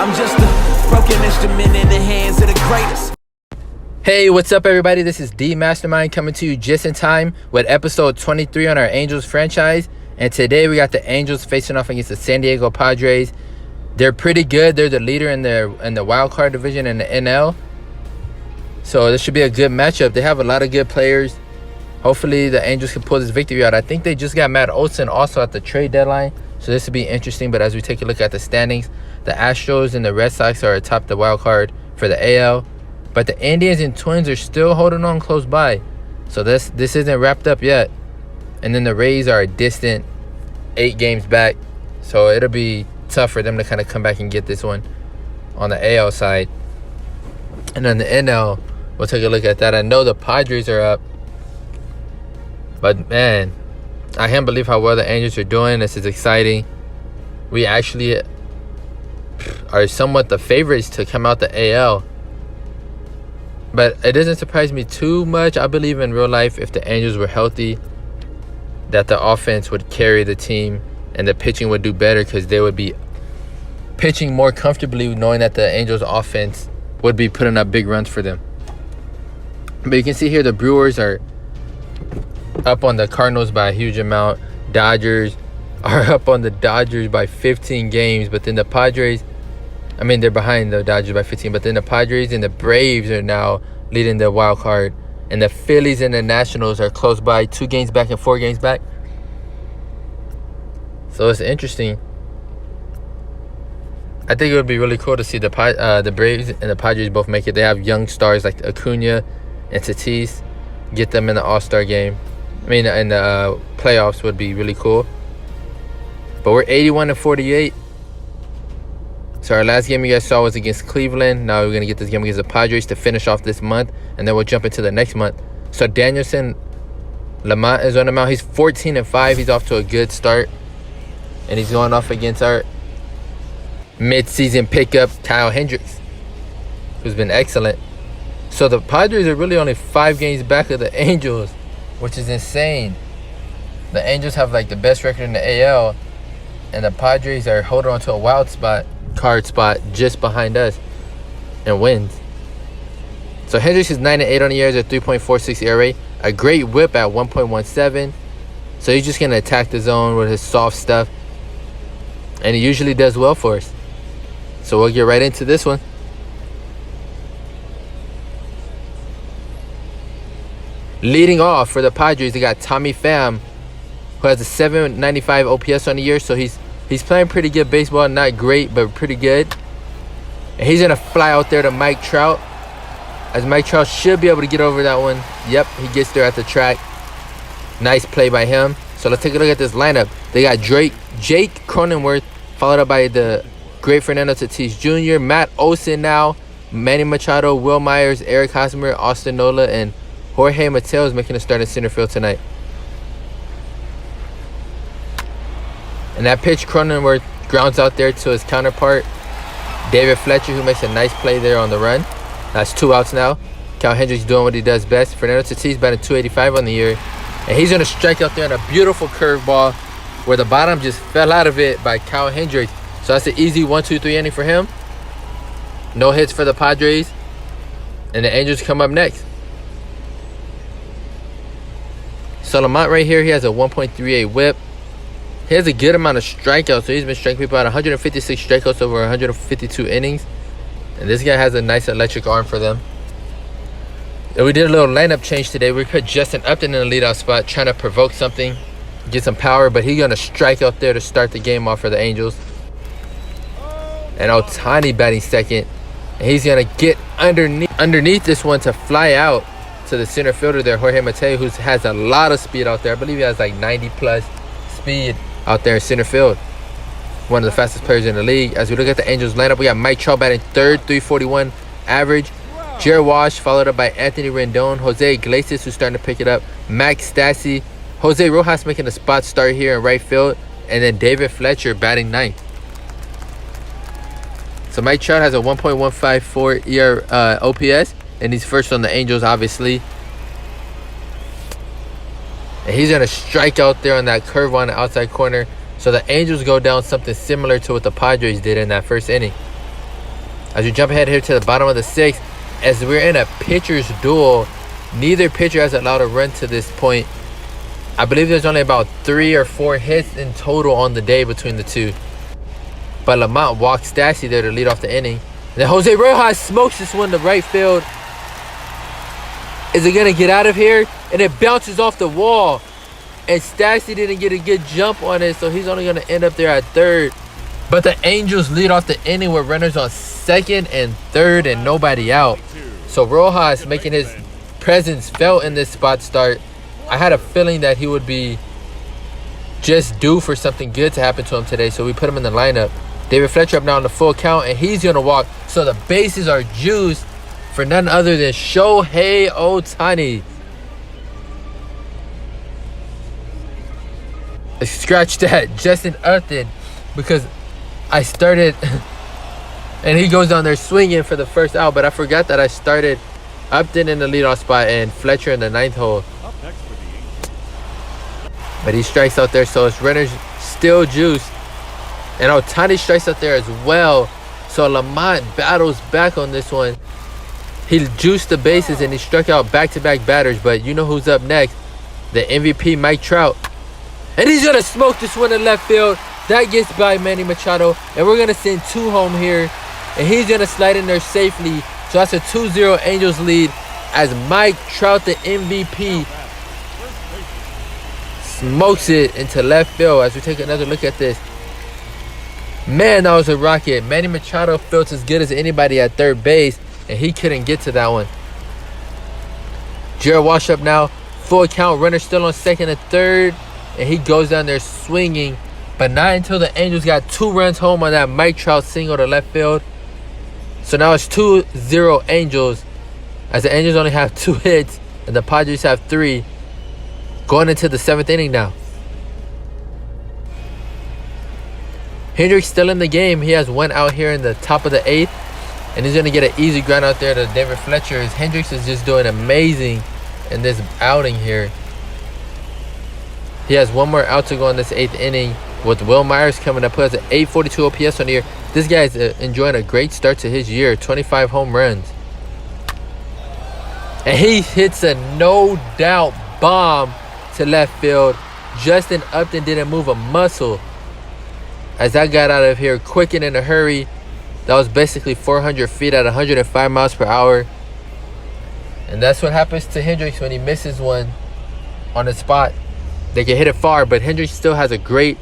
I'm just a broken instrument in the hands of the greatest. Hey, what's up everybody? This is D Mastermind coming to you just in time with episode 23 on our Angels franchise. And today we got the Angels facing off against the San Diego Padres. They're pretty good. They're the leader in the wild card division in the NL. So this should be a good matchup. They have a lot of good players. Hopefully the Angels can pull this victory out. I think they just got Matt Olson also at the trade deadline. So this will be interesting. But as we take a look at the standings, the Astros and the Red Sox are atop the wild card for the AL. But the Indians and Twins are still holding on close by. So this isn't wrapped up yet. And then the Rays are a distant 8 games back. So it'll be tough for them to kind of come back and get this one on the AL side. And then the NL, we'll take a look at that. I know the Padres are up. But man, I can't believe how well the Angels are doing. This is exciting. We actually are somewhat the favorites to come out the AL. But it doesn't surprise me too much. I believe in real life, if the Angels were healthy, that the offense would carry the team and the pitching would do better because they would be pitching more comfortably knowing that the Angels offense would be putting up big runs for them. But you can see here the Brewers are up on the Cardinals by a huge amount. Dodgers are up on the Dodgers by 15 games. But then the Padres, they're behind the Dodgers by 15. But then the Padres and the Braves are now leading the wild card. And the Phillies and the Nationals are close by, 2 games back and 4 games back. So it's interesting. I think it would be really cool to see the Braves and the Padres both make it. They have young stars like Acuna and Tatis. Get them in the All-Star game. In the playoffs would be really cool. But we're 81-48. So our last game you guys saw was against Cleveland. Now we're going to get this game against the Padres to finish off this month. And then we'll jump into the next month. So Danielson Lamont is on the mound. He's 14-5. He's off to a good start. And he's going off against our mid-season pickup, Kyle Hendricks, who's been excellent. So the Padres are really only 5 games back of the Angels, which is insane. The Angels have like the best record in the AL. And the Padres are holding on to a wild card spot just behind us and wins. So Hendricks is 9-8 on the year, at 3.46 ERA, a great whip at 1.17. So he's just gonna attack the zone with his soft stuff, and he usually does well for us. So we'll get right into this one. Leading off for the Padres, they got Tommy Pham, who has a 795 OPS on the year. So he's playing pretty good baseball. Not great, but pretty good. And he's going to fly out there to Mike Trout. As Mike Trout should be able to get over that one. Yep, he gets there at the track. Nice play by him. So let's take a look at this lineup. They got Jake Cronenworth, followed up by the great Fernando Tatis Jr., Matt Olson now, Manny Machado, Will Myers, Eric Hosmer, Austin Nola, and Jorge Mateo is making a start in center field tonight. And that pitch, Cronenworth grounds out there to his counterpart, David Fletcher, who makes a nice play there on the run. That's 2 outs now. Kyle Hendricks doing what he does best. Fernando Tatis batting .285 on the year. And he's going to strike out there on a beautiful curveball where the bottom just fell out of it by Kyle Hendricks. So that's an easy 1-2-3 inning for him. No hits for the Padres. And the Angels come up next. So Lamont right here, he has a 1.38 whip. He has a good amount of strikeouts. So he's been striking people out, 156 strikeouts over 152 innings. And this guy has a nice electric arm for them. And we did a little lineup change today. We put Justin Upton in the leadoff spot, trying to provoke something, get some power. But he's going to strike out there to start the game off for the Angels. And Ohtani batting second. And he's going to get underneath this one to fly out to the center fielder there, Jorge Mateo, who has a lot of speed out there. I believe he has like 90-plus speed out there in center field. One of the fastest players in the league. As we look at the Angels lineup, we got Mike Trout batting third, 341 average. Jared Walsh, followed up by Anthony Rendon, Jose Iglesias, who's starting to pick it up, Max Stassi, Jose Rojas making a spot start here in right field, and then David Fletcher batting ninth. So Mike Trout has a 1.154 OPS, and he's first on the Angels, obviously. And he's going to strike out there on that curve on the outside corner. So the Angels go down something similar to what the Padres did in that first inning. As we jump ahead here to the bottom of the 6th, as we're in a pitcher's duel, neither pitcher has allowed a run to this point. I believe there's only about 3 or 4 hits in total on the day between the two. But Lamont walks Stassi there to lead off the inning. Then Jose Rojas smokes this one to right field. Is it going to get out of here? And it bounces off the wall. And Stassi didn't get a good jump on it, so he's only going to end up there at third. But the Angels lead off the inning with runners on second and third and nobody out. So Rojas making his presence felt in this spot start. I had a feeling that he would be just due for something good to happen to him today, so we put him in the lineup. David Fletcher up now on the full count, and he's going to walk. So the bases are juiced for none other than Shohei Ohtani. Scratch that, Justin Upton, because I started, and he goes down there swinging for the first out, but I forgot that I started Upton in the leadoff spot and Fletcher in the 9th hole. But he strikes out there, so his runners still juiced. And Ohtani strikes out there as well. So Lamont battles back on this one. He juiced the bases and he struck out back-to-back batters. But you know who's up next? The MVP, Mike Trout. And he's going to smoke this one in left field. That gets by Manny Machado. And we're going to send 2 home here. And he's going to slide in there safely. So that's a 2-0 Angels lead as Mike Trout, the MVP, smokes it into left field. As we take another look at this, man, that was a rocket. Manny Machado felt as good as anybody at third base, and he couldn't get to that one. Jared Walsh up now, full count, runner still on second and third, and he goes down there swinging, but not until the Angels got 2 runs home on that Mike Trout single to left field. So now it's 2-0 Angels, as the Angels only have 2 hits and the Padres have 3. Going into the 7th inning now. Hendricks still in the game. He has 1 out here in the top of the 8th. And he's going to get an easy ground out there to David Fletcher. As Hendricks is just doing amazing in this outing here. He has 1 more out to go in this 8th inning with Will Myers coming up. Puts an 842 OPS on the year. This guy is enjoying a great start to his year. 25 home runs. And he hits a no-doubt bomb to left field. Justin Upton didn't move a muscle as I got out of here quick and in a hurry. That was basically 400 feet at 105 miles per hour. And that's what happens to Hendricks when he misses one on the spot. They can hit it far, but Hendricks still has a great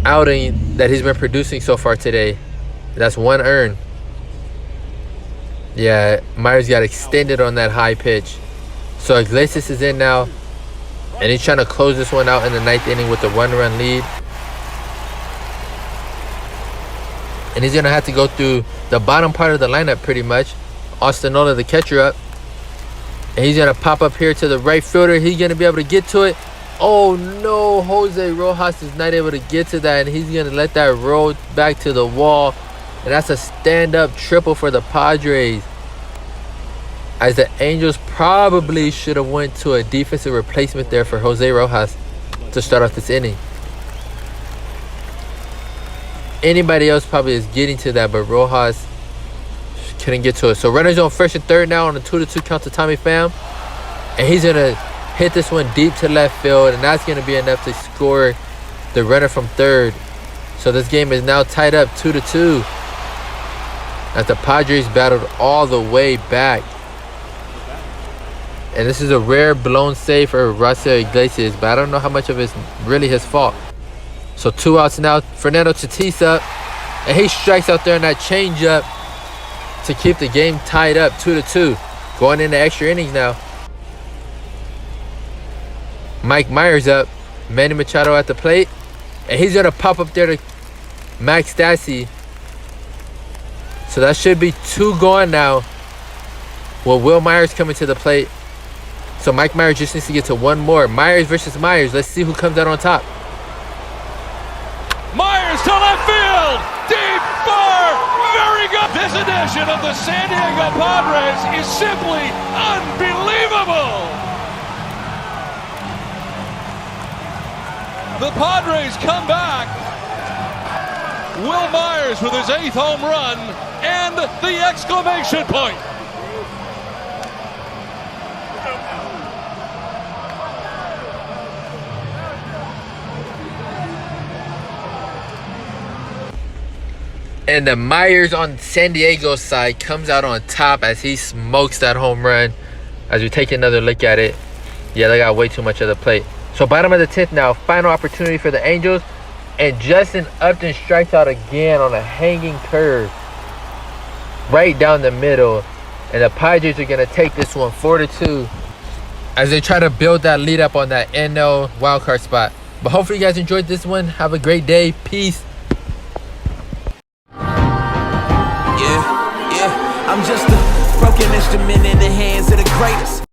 outing that he's been producing so far today. That's 1 earned. Yeah, Myers got extended on that high pitch. So Iglesias is in now, and he's trying to close this one out in the 9th inning with a 1-run lead. And he's going to have to go through the bottom part of the lineup pretty much. Austin Nola, the catcher, up. And he's going to pop up here to the right fielder. He's going to be able to get to it. Oh, no. Jose Rojas is not able to get to that. And he's going to let that roll back to the wall. And that's a stand-up triple for the Padres. As the Angels probably should have went to a defensive replacement there for Jose Rojas to start off this inning. Anybody else probably is getting to that, but Rojas couldn't get to it. So runners on first and third now on a 2-2 count to Tommy Pham. And he's going to hit this one deep to left field, and that's going to be enough to score the runner from third. So this game is now tied up 2-2 as the Padres battled all the way back. And this is a rare blown save for Raisel Iglesias, but I don't know how much of it's really his fault. So 2 outs now. Fernando Tatis up, and he strikes out there in that changeup to keep the game tied up 2-2. Going into extra innings now. Mike Myers up. Manny Machado at the plate. And he's going to pop up there to Max Stassi. So that should be 2 gone now. Well, Will Myers coming to the plate. So Mike Myers just needs to get to 1 more. Myers versus Myers. Let's see who comes out on top. Myers to left field. Deep far. Very good. This edition of the San Diego Padres is simply unbelievable. The Padres come back. Will Myers with his 8th home run, and the exclamation point. And the Myers on San Diego's side comes out on top as he smokes that home run. As we take another look at it, yeah, they got way too much of the plate. So bottom of the 10th now, final opportunity for the Angels. And Justin Upton strikes out again on a hanging curve right down the middle. And the Padres are going to take this one 4-2 as they try to build that lead up on that NL wildcard spot. But hopefully you guys enjoyed this one. Have a great day. Peace. I'm just a broken instrument in the hands of the greatest.